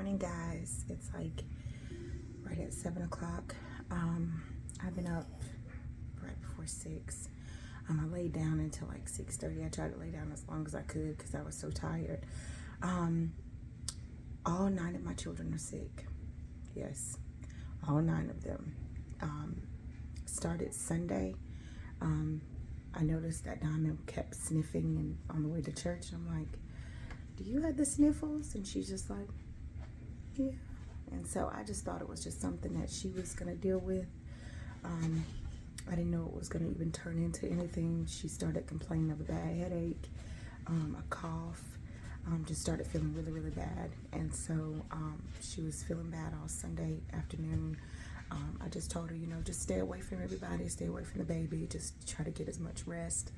morning, guys. It's like right at 7 o'clock. I've been up right before 6. I laid down until like 6:30. I tried to lay down as long as I could because I was so tired. All 9 of my children are sick. Yes, all 9 of them. Started Sunday. I noticed that Diamond kept sniffing and on the way to church. I'm like, do you have the sniffles? And she's just like, yeah. And so I just thought it was just something that she was going to deal with. I didn't know it was going to even turn into anything. She started complaining of a bad headache, a cough, just started feeling really, really bad. And so she was feeling bad all Sunday afternoon. I just told her, just stay away from everybody, stay away from the baby, just try to get as much rest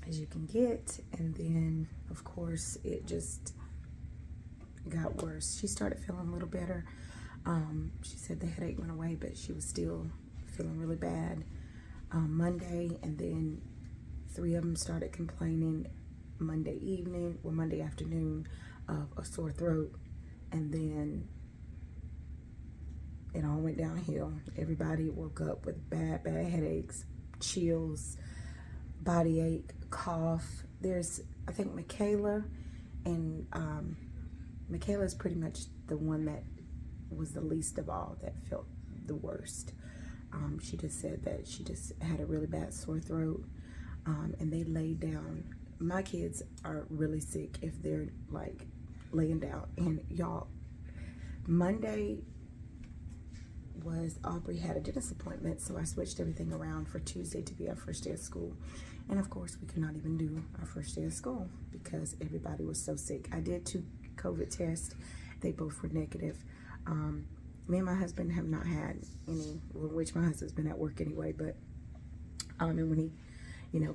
as you can get. And then, of course, it just got worse. She started feeling a little better. She said the headache went away, but she was still feeling really bad Monday, and then 3 of them started complaining Monday afternoon of a sore throat, and then it all went downhill. Everybody woke up with bad headaches, chills, body ache, cough. I think Michaela, and Michaela is pretty much the one that was the least of all, that felt the worst. She just said that she just had a really bad sore throat, and they laid down. My kids are really sick if they're like laying down. And y'all, Monday was Aubrey had a dentist appointment, so I switched everything around for Tuesday to be our first day of school. And of course, we could not even do our first day of school because everybody was so sick. I did 2 COVID tests. They both were negative. Me and my husband have not had any, which my husband's been at work anyway, but and when he,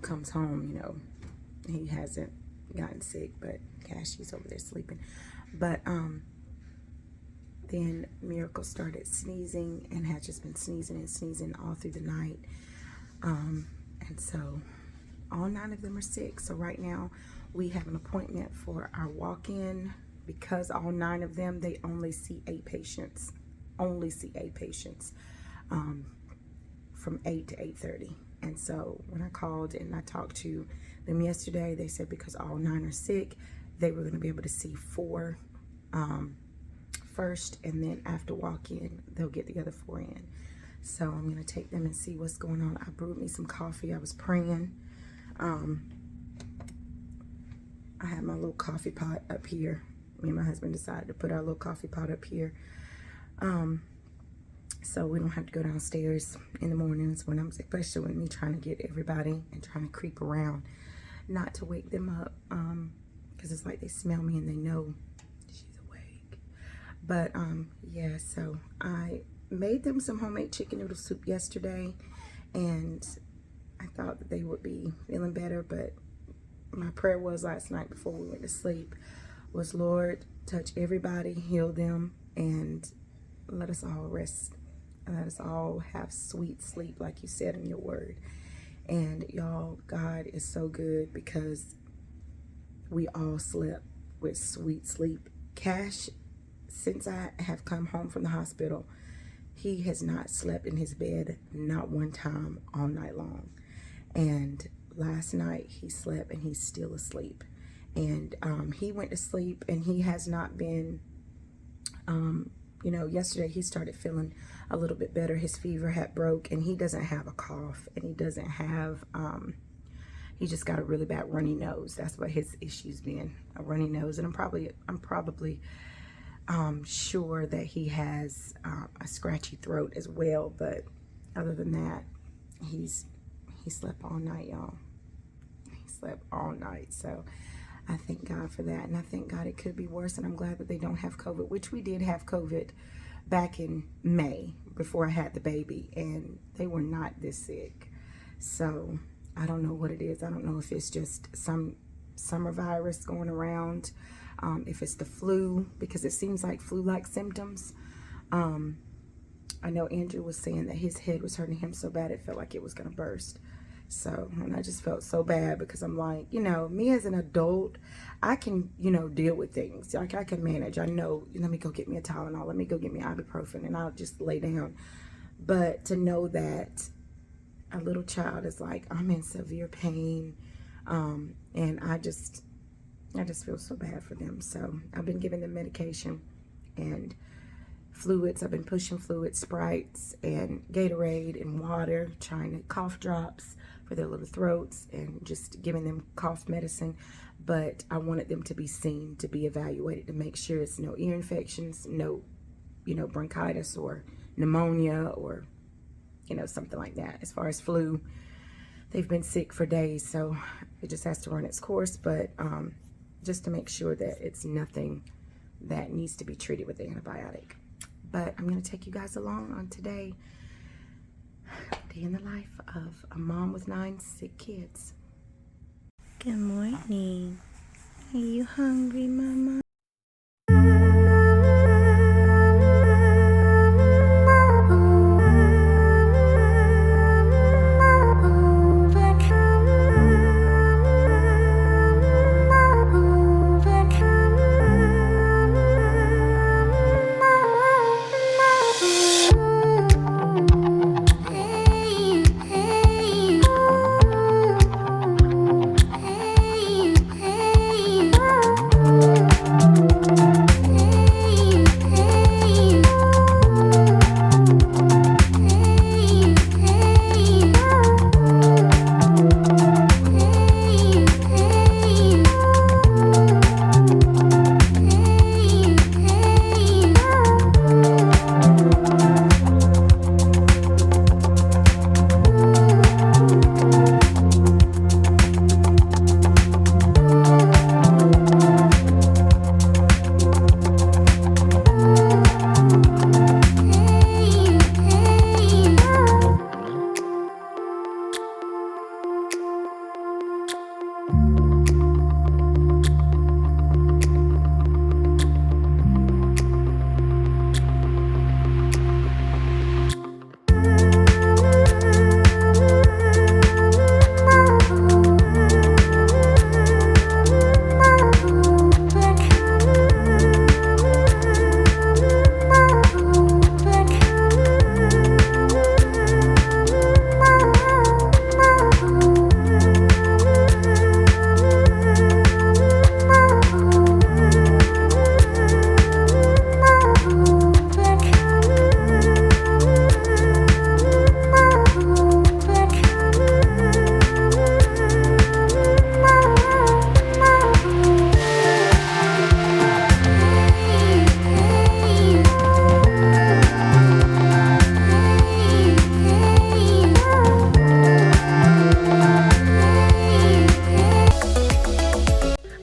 comes home, he hasn't gotten sick, but Cassie's over there sleeping. But then Miracle started sneezing and had just been sneezing and sneezing all through the night. And so all 9 of them are sick. So right now we have an appointment for our walk-in because all 9 of them, they only see 8 patients. From 8 to 8:30. And so when I called and I talked to them yesterday, they said because all 9 are sick, they were going to be able to see 4 first, and then after walk-in, they'll get the other 4 in. So I'm going to take them and see what's going on. I brewed me some coffee. I was praying. I had my little coffee pot up here. Me and my husband decided to put our little coffee pot up here. So we don't have to go downstairs in the mornings when especially with me trying to get everybody and trying to creep around, not to wake them up, because it's like they smell me and they know she's awake. But yeah, so I made them some homemade chicken noodle soup yesterday, and I thought that they would be feeling better. But my prayer was last night before we went to sleep was, Lord, touch everybody, heal them, and let us all rest. Let us all have sweet sleep, like you said in your word. And y'all, God is so good because we all slept with sweet sleep. Cash, since I have come home from the hospital, he has not slept in his bed not one time all night long. And last night he slept and he's still asleep. And he went to sleep and he has not been, yesterday he started feeling a little bit better. His fever had broke, and he doesn't have a cough, and he doesn't have, he just got a really bad runny nose. That's what his issue's been, a runny nose. And I'm probably sure that he has a scratchy throat as well. But other than that, he slept all night, y'all. He slept all night. So I thank God for that. And I thank God it could be worse. And I'm glad that they don't have COVID, which we did have COVID back in May before I had the baby. And they were not this sick. So I don't know what it is. I don't know if it's just some summer virus going around. If it's the flu, because it seems like flu-like symptoms. I know Andrew was saying that his head was hurting him so bad it felt like it was going to burst. So, and I just felt so bad because I'm like, you know, me as an adult, I can, you know, deal with things. Like, I can manage. I know, let me go get me a Tylenol. Let me go get me ibuprofen, and I'll just lay down. But to know that a little child is like, I'm in severe pain, and I just feel so bad for them. So I've been giving them medication and fluids. I've been pushing fluids, Sprites and Gatorade and water, trying to cough drops for their little throats, and just giving them cough medicine. But I wanted them to be seen, to be evaluated, to make sure it's no ear infections, no, you know, bronchitis or pneumonia or, you know, something like that. As far as flu, they've been sick for days, so it just has to run its course. But just to make sure that it's nothing that needs to be treated with the antibiotic. But I'm going to take you guys along on today, day in the life of a mom with 9 sick kids. Good morning. Are you hungry, Mama?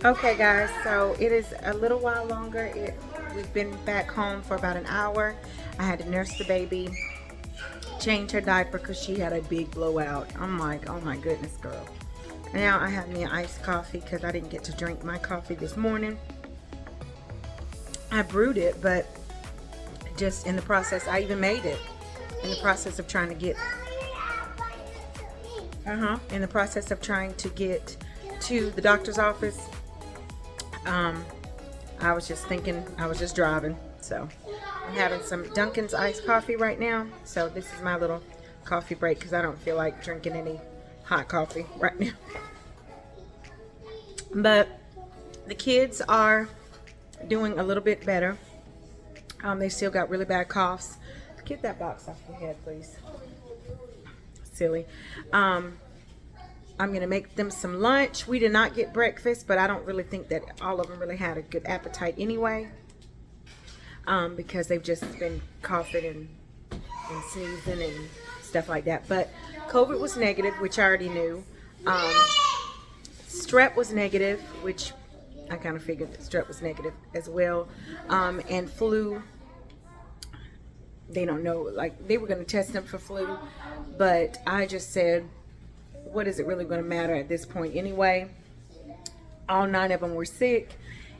Okay guys, so it is a little while longer. We've been back home for about an hour. I had to nurse the baby, change her diaper because she had a big blowout. I'm like, oh my goodness, girl. Now I have me an iced coffee because I didn't get to drink my coffee this morning. I brewed it, but just in the process, I even made it. In the process of trying to get, in the process of trying to get to the doctor's office, I was just thinking, I was just driving. So I'm having some Dunkin's iced coffee right now. So this is my little coffee break because I don't feel like drinking any hot coffee right now. But the kids are doing a little bit better. They still got really bad coughs. Get that box off your head, please. Silly. I'm going to make them some lunch. We did not get breakfast, but I don't really think that all of them really had a good appetite anyway, because they've just been coughing and sneezing and stuff like that. But COVID was negative, which I already knew. Strep was negative, which I kind of figured that strep was negative as well. And flu, they don't know. Like, they were going to test them for flu, but I just said, what is it really going to matter at this point anyway? All 9 of them were sick,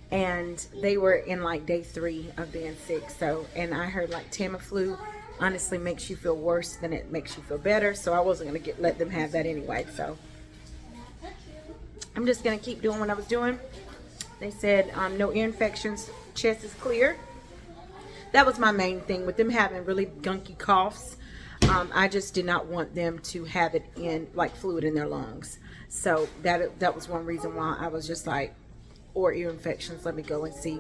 and they were in like day 3 of being sick. So, and I heard like Tamiflu honestly makes you feel worse than it makes you feel better. So I wasn't going to let them have that anyway. So I'm just going to keep doing what I was doing. They said no ear infections, chest is clear. That was my main thing with them having really gunky coughs. I just did not want them to have it in like fluid in their lungs. So that was one reason why I was just like, or ear infections, let me go and see,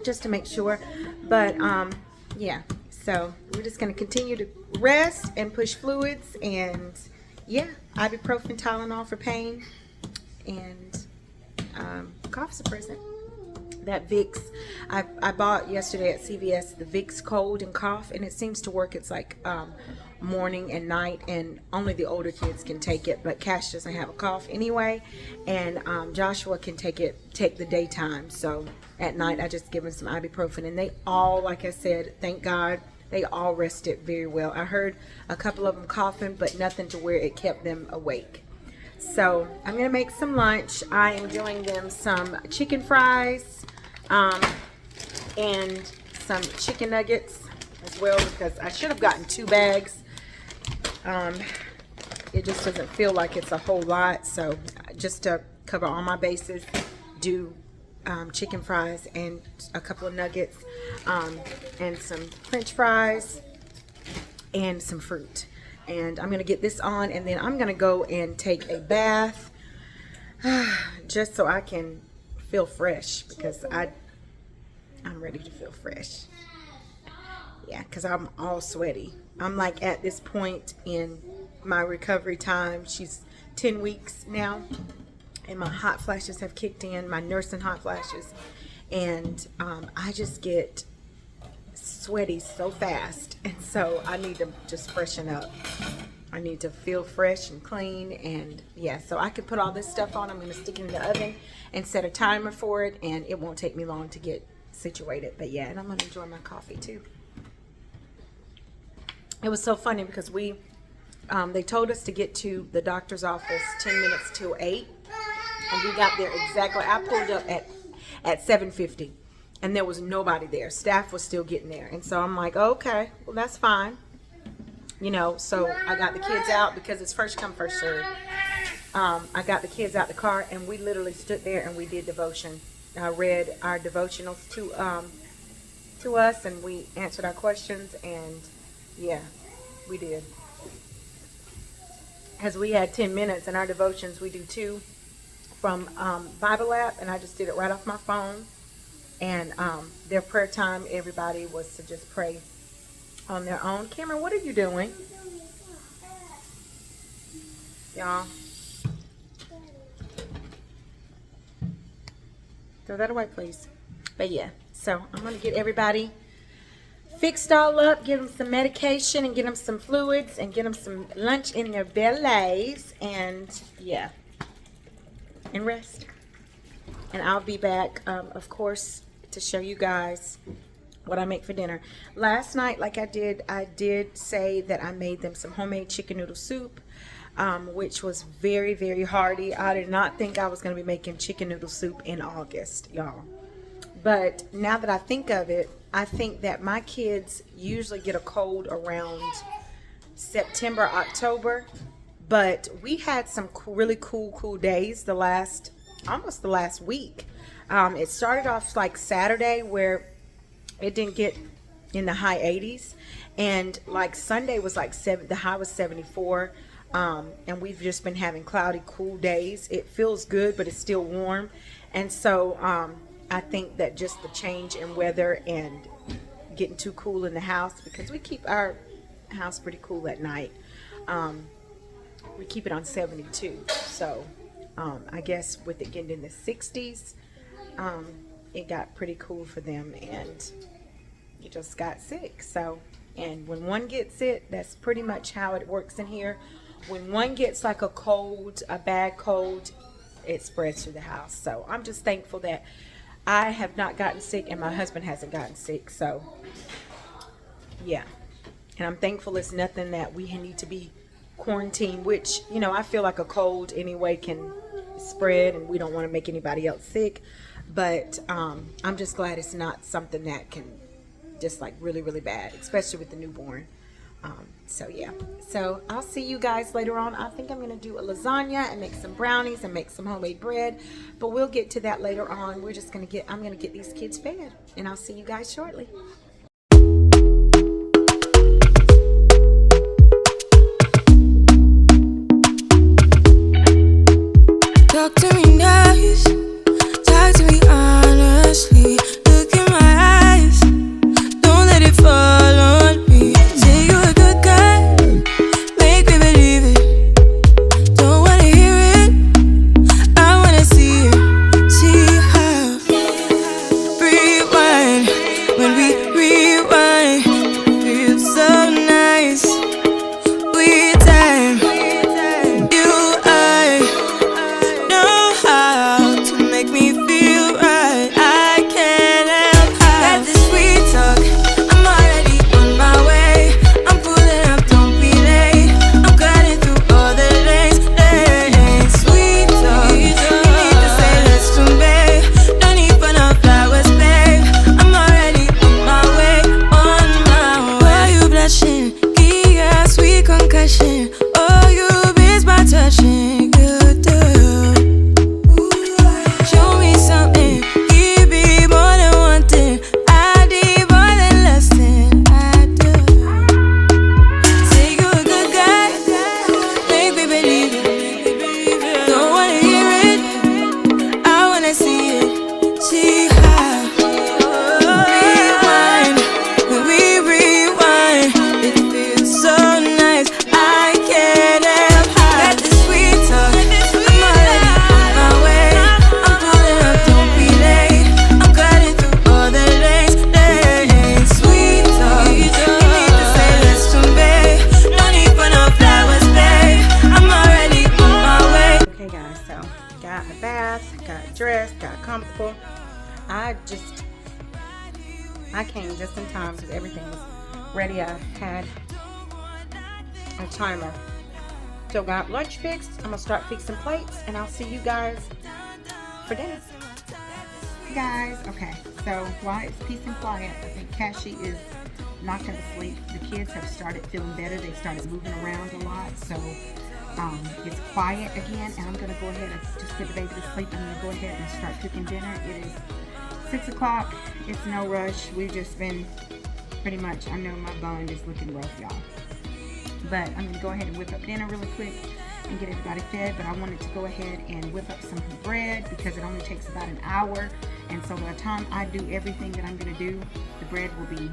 just to make sure. But yeah, so we're just going to continue to rest and push fluids, and yeah, ibuprofen, Tylenol for pain, and cough suppressant. That Vicks, I bought yesterday at CVS, the Vicks cold and cough, and it seems to work. It's like morning and night, and only the older kids can take it, but Cash doesn't have a cough anyway, and Joshua can take the daytime. So at night I just give him some ibuprofen, and they all, like I said, thank God, they all rested very well. I heard a couple of them coughing, but nothing to where it kept them awake. So I'm gonna make some lunch. I am doing them some chicken fries and some chicken nuggets as well, because I should have gotten 2 bags. It just doesn't feel like it's a whole lot, so just to cover all my bases, do chicken fries and a couple of nuggets, and some French fries and some fruit. And I'm gonna get this on, and then I'm gonna go and take a bath just so I can feel fresh, because I'm ready to feel fresh. Yeah, because I'm all sweaty. I'm like at this point in my recovery time. She's 10 weeks now, and my hot flashes have kicked in, my nursing hot flashes, and I just get sweaty so fast, and so I need to just freshen up. I need to feel fresh and clean, and yeah, so I can put all this stuff on. I'm going to stick it in the oven and set a timer for it, and it won't take me long to get situated. But yeah, and I'm going to enjoy my coffee too. It was so funny because they told us to get to the doctor's office 10 minutes till 8, and we got there exactly. I pulled up at 7:50, and there was nobody there. Staff was still getting there, and so I'm like, okay, well that's fine, you know. So I got the kids out because it's first come first serve. I got the kids out the car, and we literally stood there and we did devotion. I read our devotionals to us, and we answered our questions, and yeah, we did. As we had 10 minutes in our devotions, we do 2 from Bible app, and I just did it right off my phone. And their prayer time, everybody was to just pray on their own. Cameron, what are you doing? Y'all. Throw that away, please. But yeah, so I'm going to get everybody fixed all up, give them some medication, and get them some fluids, and get them some lunch in their bellies, and yeah, and rest. And I'll be back, of course, to show you guys what I make for dinner. Last night, like I did say that I made them some homemade chicken noodle soup, which was very, very hearty. I did not think I was going to be making chicken noodle soup in August, y'all. But now that I think of it, I think that my kids usually get a cold around September, October. But we had some really cool days almost the last week. It started off like Saturday, where it didn't get in the high 80s, and like Sunday was like the high was 74. And we've just been having cloudy, cool days. It feels good, but it's still warm. And so I think that just the change in weather and getting too cool in the house, because we keep our house pretty cool at night. We keep it on 72. So I guess with it getting in the 60s, it got pretty cool for them, and you just got sick. So, and when one gets it, that's pretty much how it works in here. When one gets like a bad cold, it spreads through the house. So I'm just thankful that I have not gotten sick, and my husband hasn't gotten sick. So yeah, and I'm thankful it's nothing that we need to be quarantined, which, you know, I feel like a cold anyway can spread, and we don't want to make anybody else sick. But I'm just glad it's not something that can just like really, really bad, especially with the newborn. So yeah, so I'll see you guys later on. I think I'm gonna do a lasagna and make some brownies and make some homemade bread, but we'll get to that later on. I'm gonna get these kids fed, and I'll see you guys shortly. Talk to me nice, talk to me honestly. Look in my eyes, don't let it fall on me. Say you're a good guy, make me believe it. Don't wanna hear it, I wanna see it. See how rewind, when we rewind, it feels so nice. We time, you, I know how to make me feel right. I can't help how got this sweet talk. I'm already on my way. I'm pulling up, don't be late. I'm cutting through all the lanes. Sweet talk. You need to say less to me. No need for no flowers, babe. I'm already on my way. On my way. Why you blushing? Yeah, sweet concussion. Oh, you miss my touching. You do. Show me something, give me more than one thing. I need more than less than I do. Say you're a good guy, make me believe it. Don't wanna hear it, I wanna see it. See how rewind, when we rewind, it feels so nice. I can't help how got this sweet talk. I'm already on my way. I'm pulling up, don't be late. I'm cutting through all the lanes. Sweet talk. You need to say less to me. No need for no flowers, babe. I'm already on my way. Okay guys, so got a bath, got dressed, got comfortable. I came just in time because everything was ready. I had a timer. So got lunch fixed. I'm gonna start fixing plates, and I'll see you guys for dinner. Hey guys, okay, so while it's peace and quiet, I think Cassie is knocked her to sleep. The kids have started feeling better. They started moving around a lot, so it's quiet again, and I'm gonna go ahead and just put the baby to sleep. I'm gonna go ahead and start cooking dinner. It is 6 o'clock. It's no rush. We've just been pretty much, I know my bun is looking rough, y'all. But I'm gonna go ahead and whip up dinner really quick and get everybody fed. But I wanted to go ahead and whip up some bread because it only takes about an hour. And so by the time I do everything that I'm gonna do, the bread will be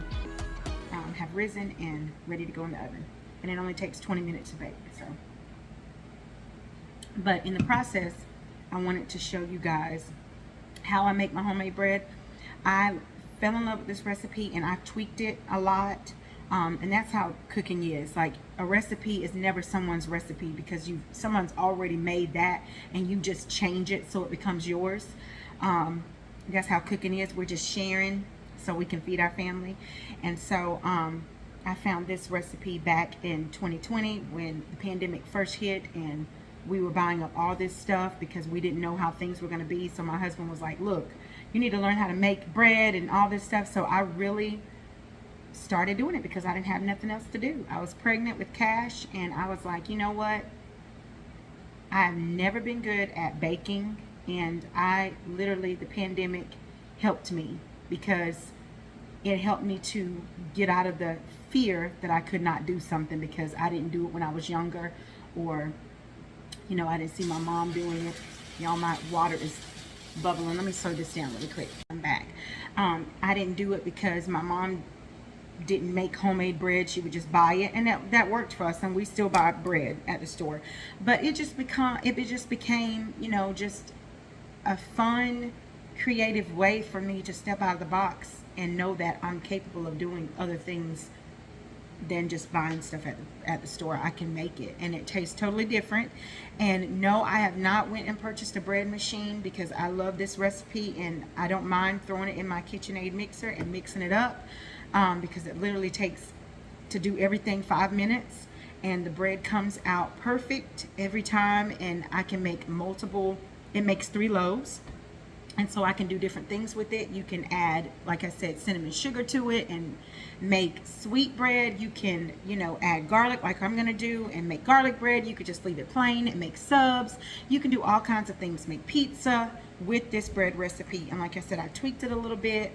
have risen and ready to go in the oven. And it only takes 20 minutes to bake. So, but in the process, I wanted to show you guys how I make my homemade bread. I fell in love with this recipe and I've tweaked it a lot. And that's how cooking is. Like, a recipe is never someone's recipe because someone's already made that and you just change it so it becomes yours. That's how cooking is. We're just sharing so we can feed our family. And so I found this recipe back in 2020 when the pandemic first hit, and we were buying up all this stuff because we didn't know how things were going to be. So my husband was like, look, you need to learn how to make bread and all this stuff. So I really started doing it because I didn't have nothing else to do. I was pregnant with Cash, and I was like, you know what? I've never been good at baking, and the pandemic helped me because it helped me to get out of the fear that I could not do something because I didn't do it when I was younger, or I didn't see my mom doing it. Y'all, my water is bubbling. Let me slow this down really quick. I'm back. I didn't do it because my mom didn't make homemade bread. She would just buy it, and that worked for us, and we still buy bread at the store. But it just became just a fun, creative way for me to step out of the box and know that I'm capable of doing other things than just buying stuff at the store. I can make it, and it tastes totally different. And no, I have not went and purchased a bread machine because I love this recipe, and I don't mind throwing it in my KitchenAid mixer and mixing it up because it literally takes, to do everything, 5 minutes, and the bread comes out perfect every time. And I can make multiple. It makes 3 loaves, And so I can do different things with it. You can add, like I said, cinnamon sugar to it and make sweet bread. You can, you know, add garlic like I'm gonna do and make garlic bread. You could just leave it plain and make subs. You can do all kinds of things, make pizza with this bread recipe. And like I said, I tweaked it a little bit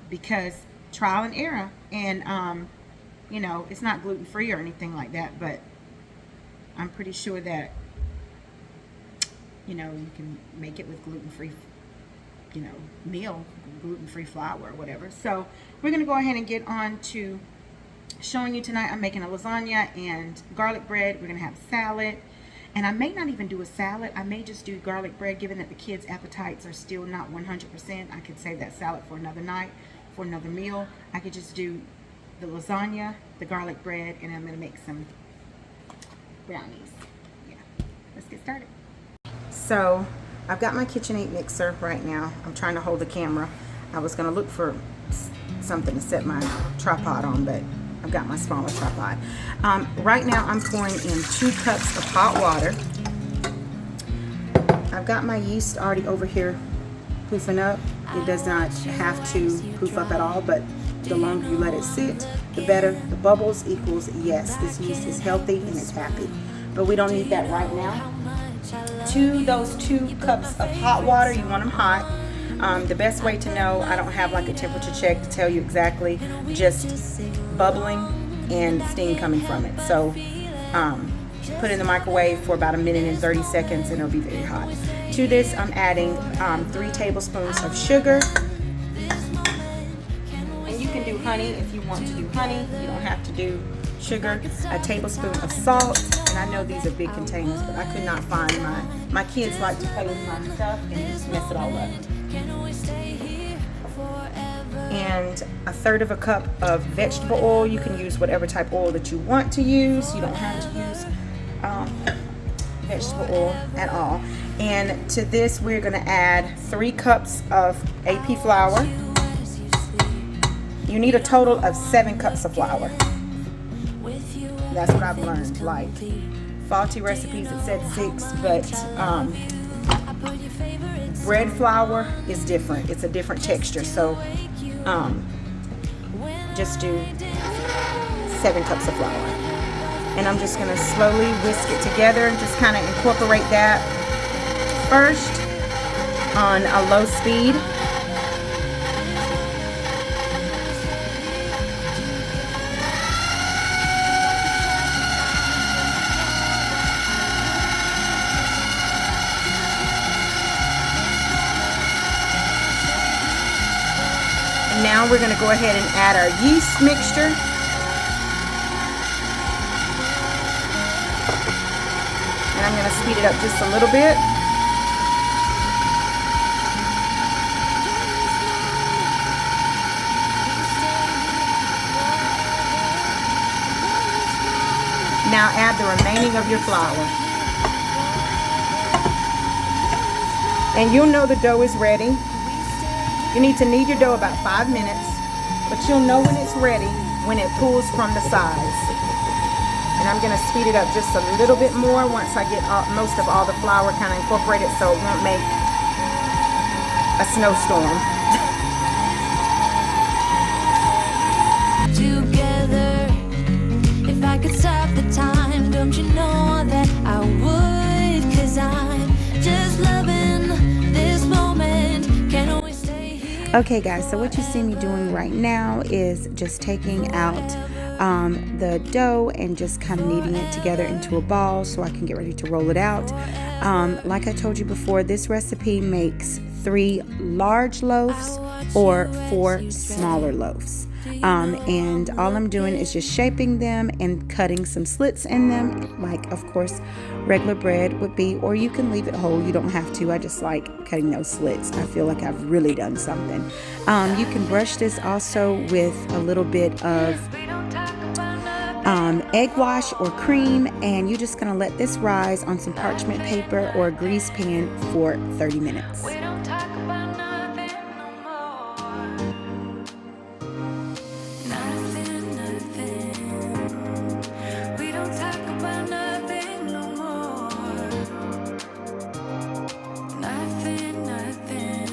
because trial and error. And, you know, it's not gluten-free or anything like that, but I'm pretty sure that, you know, you can make it with gluten-free, you know, meal, gluten-free flour or whatever. So we're gonna go ahead and get on to showing you tonight. I'm making a lasagna and garlic bread. We're gonna have salad, and I may not even do a salad. I may just do garlic bread, given that the kids' appetites are still not 100%. I could save that salad for another night, for another meal. I could just do the lasagna, the garlic bread, and I'm gonna make some brownies. Yeah, let's get started. So I've got my KitchenAid mixer right now. I'm trying to hold the camera. I was gonna look for something to set my tripod on, but I've got my smaller tripod. Right now I'm pouring in 2 cups of hot water. I've got my yeast already over here poofing up. It does not have to poof up at all, but the longer you let it sit, the better. The bubbles equals yes, this yeast is healthy and it's happy. But we don't need that right now. To those 2 cups of hot water, you want them hot. The best way to know, I don't have like a temperature check to tell you exactly, just bubbling and steam coming from it. So put it in the microwave for about 1:30 and it'll be very hot. To this, I'm adding 3 tablespoons of sugar. And you can do honey if you want to do honey. You don't have to do sugar. A tablespoon of salt. And I know these are big containers, but I could not find mine. My kids like to play with my stuff and just mess it all up. And 1/3 of a cup of vegetable oil. You can use whatever type of oil that you want to use. You don't have to use vegetable oil at all. And to this, we're going to add 3 cups of AP flour. You need a total of 7 cups of flour. That's what I've learned. Like faulty recipes, it said 6, but bread flour is different. It's a different texture. So just do 7 cups of flour. And I'm just gonna slowly whisk it together and just kind of incorporate that first on a low speed. Now we're going to go ahead and add our yeast mixture. And I'm going to speed it up just a little bit. Now add the remaining of your flour. And you'll know the dough is ready. You need to knead your dough about 5 minutes, but you'll know when it's ready when it pulls from the sides. And I'm going to speed it up just a little bit more once I get most of all the flour kind of incorporated so it won't make a snowstorm. Together, if I could stop the time, don't you know that I would? 'Cause I'm just loving this moment. Can't always stay here. Okay guys, so what you see me doing right now is just taking out the dough and just kind of kneading it together into a ball so I can get ready to roll it out. Like I told you before, this recipe makes 3 large loaves or 4 smaller loaves. And all I'm doing is just shaping them and cutting some slits in them, like of course regular bread would be, or you can leave it whole. You don't have to. I just like cutting those slits. I feel like I've really done something. You can brush this also with a little bit of egg wash or cream, and you're just going to let this rise on some parchment paper or a grease pan for 30 minutes. Nothing.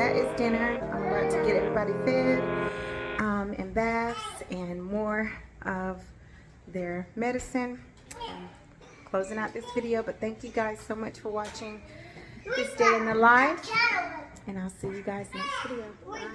that is dinner. I'm about to get everybody fed and baths and more of their medicine. Closing out this video, but thank you guys so much for watching this day in the life, and I'll see you guys next video. Bye.